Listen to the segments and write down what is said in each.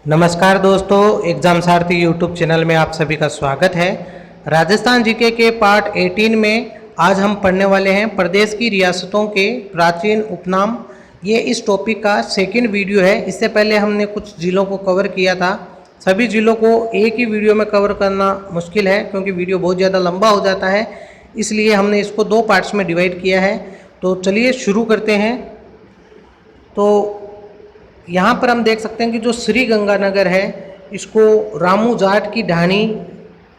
नमस्कार दोस्तों, एग्जाम सारथी YouTube channel में आप सभी का स्वागत है। राजस्थान जीके के पार्ट 18 में आज हम पढ़ने वाले हैं प्रदेश की रियासतों के प्राचीन उपनाम। ये इस टॉपिक का सेकंड वीडियो है। इससे पहले हमने कुछ जिलों को कवर किया था। सभी जिलों को एक ही वीडियो में कवर करना मुश्किल है क्योंकि वीडियो बहुत ज़्यादा लंबा हो जाता है, इसलिए हमने इसको दो पार्ट्स में डिवाइड किया है। तो चलिए शुरू करते हैं। तो यहाँ पर हम देख सकते हैं कि जो श्री गंगानगर है इसको रामू जाट की ढाणी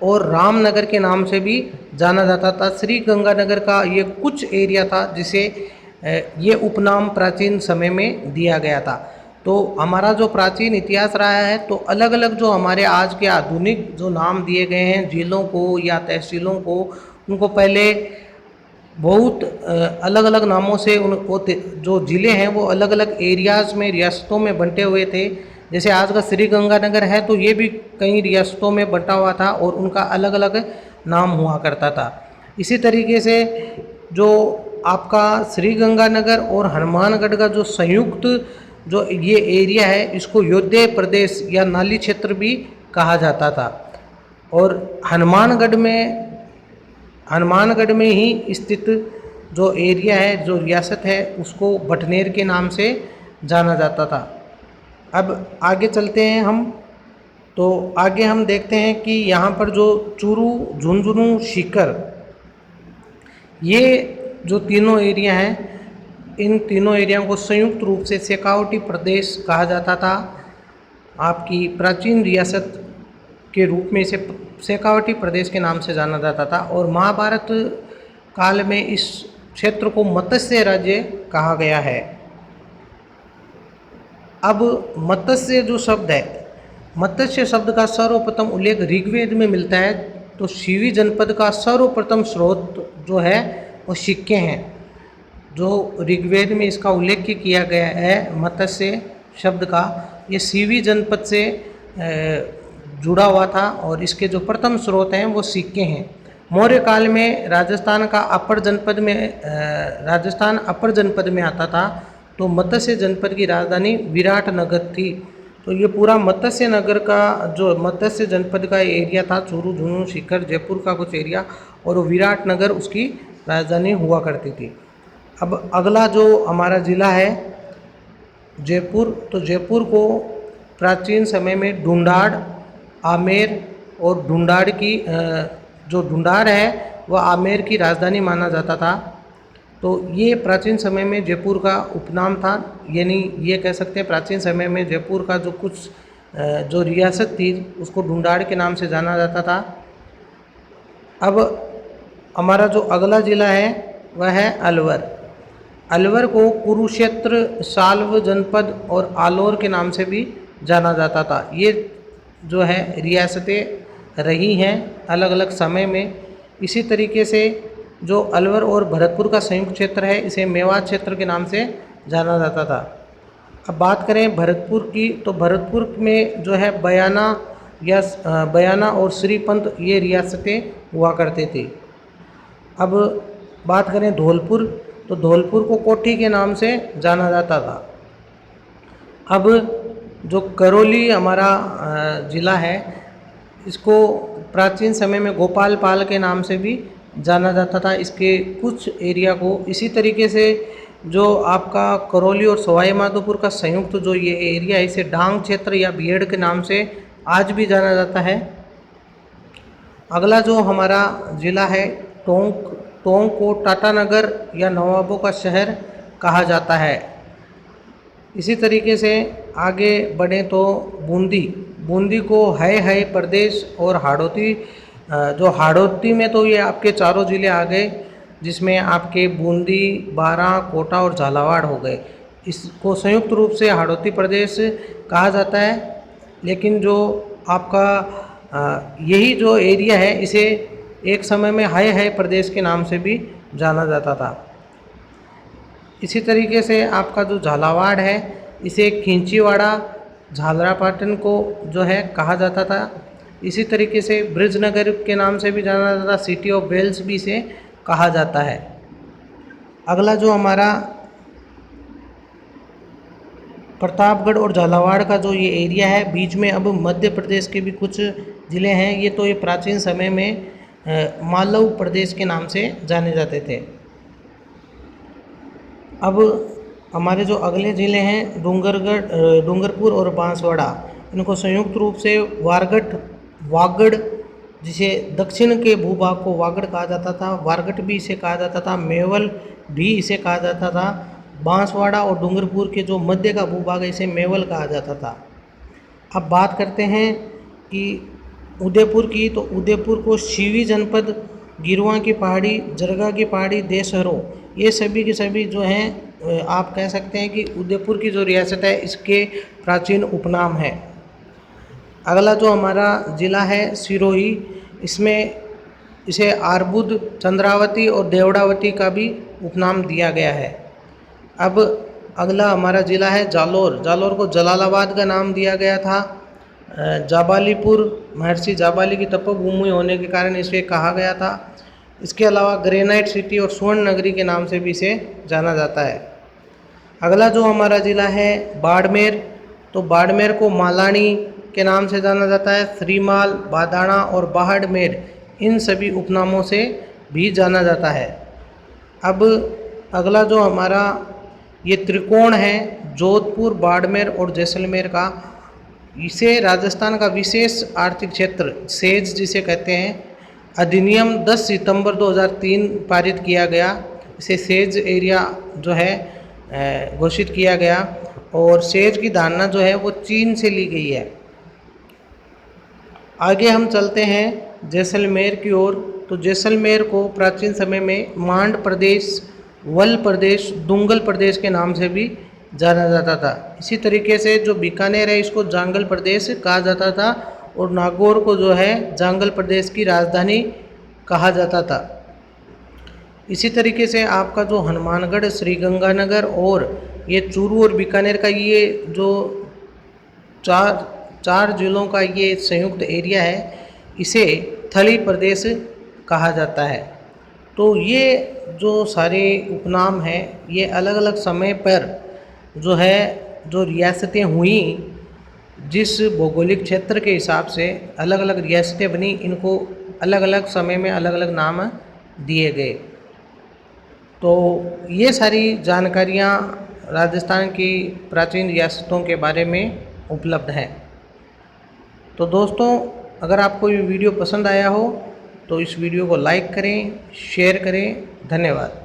और रामनगर के नाम से भी जाना जाता था। श्री गंगानगर का ये कुछ एरिया था जिसे ये उपनाम प्राचीन समय में दिया गया था। तो हमारा जो प्राचीन इतिहास रहा है, तो अलग अलग जो हमारे आज के आधुनिक जो नाम दिए गए हैं जिलों को या तहसीलों को, उनको पहले बहुत अलग अलग नामों से वो जो ज़िले हैं वो अलग अलग एरियाज़ में रियासतों में बंटे हुए थे। जैसे आज का श्री गंगानगर है तो ये भी कई रियासतों में बंटा हुआ था और उनका अलग अलग नाम हुआ करता था। इसी तरीके से जो आपका श्री गंगानगर और हनुमानगढ़ का जो संयुक्त जो ये एरिया है इसको योध्या प्रदेश या नाली क्षेत्र भी कहा जाता था। और हनुमानगढ़ में ही स्थित जो एरिया है, जो रियासत है, उसको बटनेर के नाम से जाना जाता था। अब आगे चलते हैं हम। तो आगे हम देखते हैं कि यहाँ पर जो चूरू, झुंझुनू, सीकर, ये जो तीनों एरिया हैं, इन तीनों एरिया को संयुक्त रूप से शेखावटी प्रदेश कहा जाता था। आपकी प्राचीन रियासत के रूप में इसे शेखावटी प्रदेश के नाम से जाना जाता था। और महाभारत काल में इस क्षेत्र को मत्स्य राज्य कहा गया है। अब मत्स्य जो शब्द है, मत्स्य शब्द का सर्वप्रथम उल्लेख ऋग्वेद में मिलता है। तो शिवी जनपद का सर्वप्रथम स्रोत जो है वो सिक्के हैं। जो ऋग्वेद में इसका उल्लेख किया गया है मत्स्य शब्द का, ये सीवी जनपद से जुड़ा हुआ था और इसके जो प्रथम स्रोत हैं वो सिक्के हैं। मौर्य काल में राजस्थान अपर जनपद में आता था। तो मत्स्य जनपद की राजधानी विराटनगर थी। तो ये पूरा मत्स्य नगर का जो मत्स्य जनपद का एरिया था, चूरू, झुंझुनू, सीकर, जयपुर का कुछ एरिया, और विराटनगर उसकी राजधानी हुआ करती थी। अब अगला जो हमारा ज़िला है जयपुर, तो जयपुर को प्राचीन समय में ढूंढाड़, आमेर और ढूंढाड़ की जो ढूंढाड़ है वह आमेर की राजधानी माना जाता था। तो ये प्राचीन समय में जयपुर का उपनाम था, यानी ये कह सकते हैं प्राचीन समय में जयपुर का जो कुछ जो रियासत थी उसको ढूंढाड़ के नाम से जाना जाता था। अब हमारा जो अगला ज़िला है वह है अलवर। अलवर को कुरुक्षेत्र, साल्व जनपद और आलोर के नाम से भी जाना जाता था। ये जो है रियासतें रही हैं अलग अलग समय में। इसी तरीके से जो अलवर और भरतपुर का संयुक्त क्षेत्र है इसे मेवात क्षेत्र के नाम से जाना जाता था। अब बात करें भरतपुर की, तो भरतपुर में जो है बयाना और श्रीपंत ये रियासतें हुआ करते थे। अब बात करें धौलपुर, तो धौलपुर को कोठी के नाम से जाना जाता था। अब जो करौली हमारा ज़िला है इसको प्राचीन समय में गोपाल पाल के नाम से भी जाना जाता था, इसके कुछ एरिया को। इसी तरीके से जो आपका करौली और सवाई माधोपुर का संयुक्त जो ये एरिया है इसे डांग क्षेत्र या बियड के नाम से आज भी जाना जाता है। अगला जो हमारा ज़िला है टोंक, टोंक को टाटानगर या नवाबों का शहर कहा जाता है। इसी तरीके से आगे बढ़ें तो बूंदी को है प्रदेश और हाड़ौती, जो हाड़ौती में तो ये आपके चारों ज़िले आ गए, जिसमें आपके बूंदी, बारां, कोटा और झालावाड़ हो गए। इसको संयुक्त रूप से हाड़ौती प्रदेश कहा जाता है। लेकिन जो आपका यही जो एरिया है इसे एक समय में है प्रदेश के नाम से भी जाना जाता था। इसी तरीके से आपका जो झालावाड़ है इसे खिंचीवाड़ा, झालरापाटन को जो है कहा जाता था। इसी तरीके से ब्रिजनगर के नाम से भी जाना जाता था, सिटी ऑफ वेल्स भी इसे कहा जाता है। अगला जो हमारा प्रतापगढ़ और झालावाड़ का जो ये एरिया है बीच में, अब मध्य प्रदेश के भी कुछ ज़िले हैं। ये तो ये प्राचीन समय में मालव प्रदेश के नाम से जाने जाते थे। अब हमारे जो अगले ज़िले हैं डूंगरपुर और बांसवाड़ा, इनको संयुक्त रूप से वागड़, जिसे दक्षिण के भूभाग को वागड़ कहा जाता था, वारगट भी इसे कहा जाता था, मेवल भी इसे कहा जाता था। बांसवाड़ा और डूंगरपुर के जो मध्य का भूभाग है इसे मेवल कहा जाता था। अब बात करते हैं कि उदयपुर की, तो उदयपुर को शिवी जनपद, गिरवा की पहाड़ी, जरगा की पहाड़ी, देशहरों, ये सभी के सभी जो हैं आप कह सकते हैं कि उदयपुर की जो रियासत है इसके प्राचीन उपनाम है। अगला जो हमारा ज़िला है सिरोही, इसमें इसे आरबुद, चंद्रावती और देवड़ावती का भी उपनाम दिया गया है। अब अगला हमारा ज़िला है जालौर। जालौर को जलालाबाद का नाम दिया गया था। जाबालीपुर, महर्षि जाबाली की तपोभूमि होने के कारण इसे कहा गया था। इसके अलावा ग्रेनाइट सिटी और स्वर्ण नगरी के नाम से भी इसे जाना जाता है। अगला जो हमारा ज़िला है बाड़मेर, तो बाड़मेर को मालानी के नाम से जाना जाता है। श्रीमाल, बादाणा और बाहड़मेर, इन सभी उपनामों से भी जाना जाता है। अब अगला जो हमारा ये त्रिकोण है जोधपुर, बाड़मेर और जैसलमेर का, इसे राजस्थान का विशेष आर्थिक क्षेत्र सेज जिसे कहते हैं, अधिनियम 10 सितंबर 2003 पारित किया गया। इसे सेज एरिया जो है घोषित किया गया और सेज की धारणा जो है वो चीन से ली गई है। आगे हम चलते हैं जैसलमेर की ओर। तो जैसलमेर को प्राचीन समय में मांड प्रदेश, वल प्रदेश, दुंगल प्रदेश के नाम से भी जाना जाता था। इसी तरीके से जो बीकानेर है इसको जांगल प्रदेश कहा जाता था और नागौर को जो है जांगल प्रदेश की राजधानी कहा जाता था। इसी तरीके से आपका जो हनुमानगढ़, श्रीगंगानगर और ये चूरू और बीकानेर का ये जो चार जिलों का ये संयुक्त एरिया है, इसे थली प्रदेश कहा जाता है। तो ये जो सारे उपनाम हैं ये अलग अलग समय पर जो है जो रियासतें हुई, जिस भौगोलिक क्षेत्र के हिसाब से अलग अलग रियासतें बनी, इनको अलग अलग समय में अलग अलग नाम दिए गए। तो ये सारी जानकारियाँ राजस्थान की प्राचीन रियासतों के बारे में उपलब्ध हैं। तो दोस्तों, अगर आपको ये वीडियो पसंद आया हो तो इस वीडियो को लाइक करें, शेयर करें। धन्यवाद।